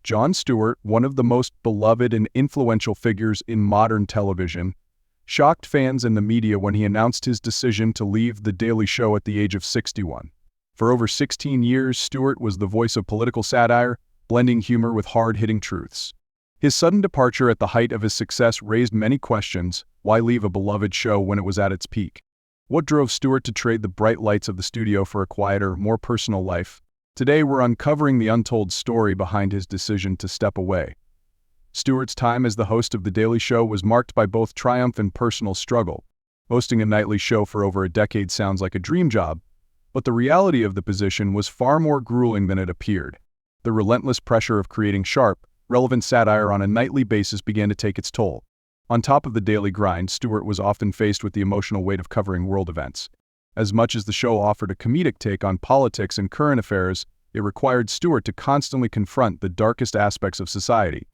John Stewart, one of the most beloved and influential figures in modern television, shocked fans and the media when he announced his decision to leave The Daily Show at the age of 61. For over 16 years, Stewart was the voice of political satire, blending humor with hard-hitting truths. His sudden departure at the height of his success raised many questions. Why leave a beloved show when it was at its peak? What drove Stewart to trade the bright lights of the studio for a quieter, more personal life? Today, we're uncovering the untold story behind his decision to step away. Stewart's time as the host of The Daily Show was marked by both triumph and personal struggle. Hosting a nightly show for over a decade sounds like a dream job, but the reality of the position was far more grueling than it appeared. The relentless pressure of creating sharp, relevant satire on a nightly basis began to take its toll. On top of the daily grind, Stewart was often faced with the emotional weight of covering world events. As much as the show offered a comedic take on politics and current affairs, it required Stewart to constantly confront the darkest aspects of society.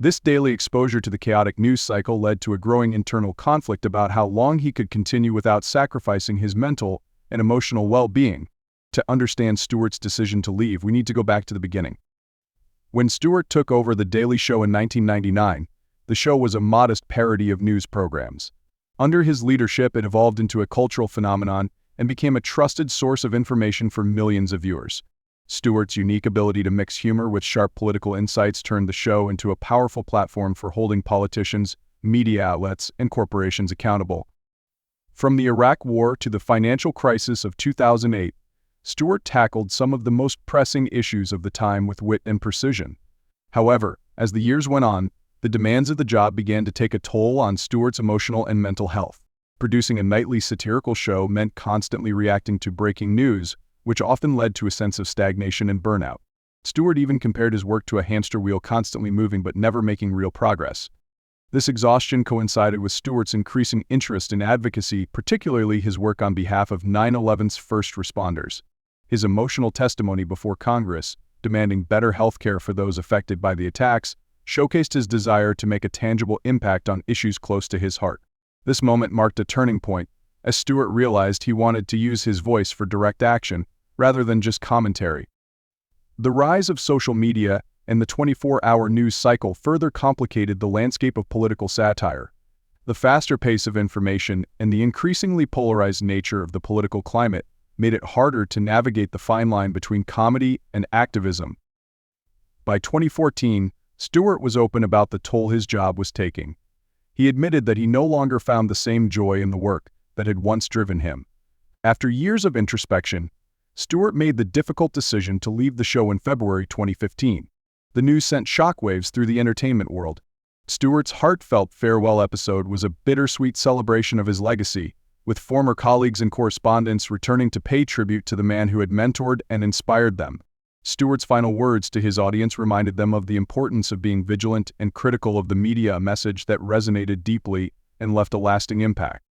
This daily exposure to the chaotic news cycle led to a growing internal conflict about how long he could continue without sacrificing his mental and emotional well-being. To understand Stewart's decision to leave, we need to go back to the beginning. When Stewart took over The Daily Show in 1999, the show was a modest parody of news programs. Under his leadership, it evolved into a cultural phenomenon and became a trusted source of information for millions of viewers. Stewart's unique ability to mix humor with sharp political insights turned the show into a powerful platform for holding politicians, media outlets, and corporations accountable. From the Iraq War to the financial crisis of 2008, Stewart tackled some of the most pressing issues of the time with wit and precision. However, as the years went on, the demands of the job began to take a toll on Stewart's emotional and mental health. Producing a nightly satirical show meant constantly reacting to breaking news, which often led to a sense of stagnation and burnout. Stewart even compared his work to a hamster wheel constantly moving but never making real progress. This exhaustion coincided with Stewart's increasing interest in advocacy, particularly his work on behalf of 9/11's first responders. His emotional testimony before Congress, demanding better health care for those affected by the attacks, showcased his desire to make a tangible impact on issues close to his heart. This moment marked a turning point, as Stewart realized he wanted to use his voice for direct action, rather than just commentary. The rise of social media and the 24-hour news cycle further complicated the landscape of political satire. The faster pace of information and the increasingly polarized nature of the political climate made it harder to navigate the fine line between comedy and activism. By 2014, Stewart was open about the toll his job was taking. He admitted that he no longer found the same joy in the work that had once driven him. After years of introspection, Stewart made the difficult decision to leave the show in February 2015. The news sent shockwaves through the entertainment world. Stewart's heartfelt farewell episode was a bittersweet celebration of his legacy, with former colleagues and correspondents returning to pay tribute to the man who had mentored and inspired them. Stewart's final words to his audience reminded them of the importance of being vigilant and critical of the media, a message that resonated deeply and left a lasting impact.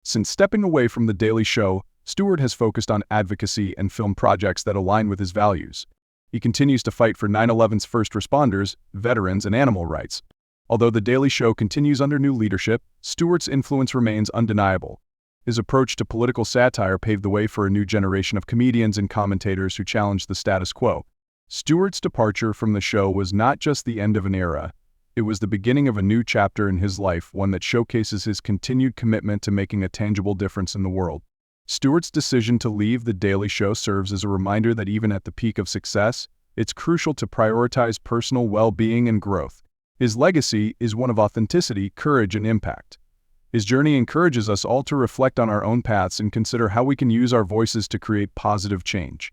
Since stepping away from The Daily Show, Stewart has focused on advocacy and film projects that align with his values. He continues to fight for 9/11's first responders, veterans, and animal rights. Although The Daily Show continues under new leadership, Stewart's influence remains undeniable. His approach to political satire paved the way for a new generation of comedians and commentators who challenged the status quo. Stewart's departure from the show was not just the end of an era, it was the beginning of a new chapter in his life, one that showcases his continued commitment to making a tangible difference in the world. Stewart's decision to leave The Daily Show serves as a reminder that even at the peak of success, it's crucial to prioritize personal well-being and growth. His legacy is one of authenticity, courage, and impact. His journey encourages us all to reflect on our own paths and consider how we can use our voices to create positive change.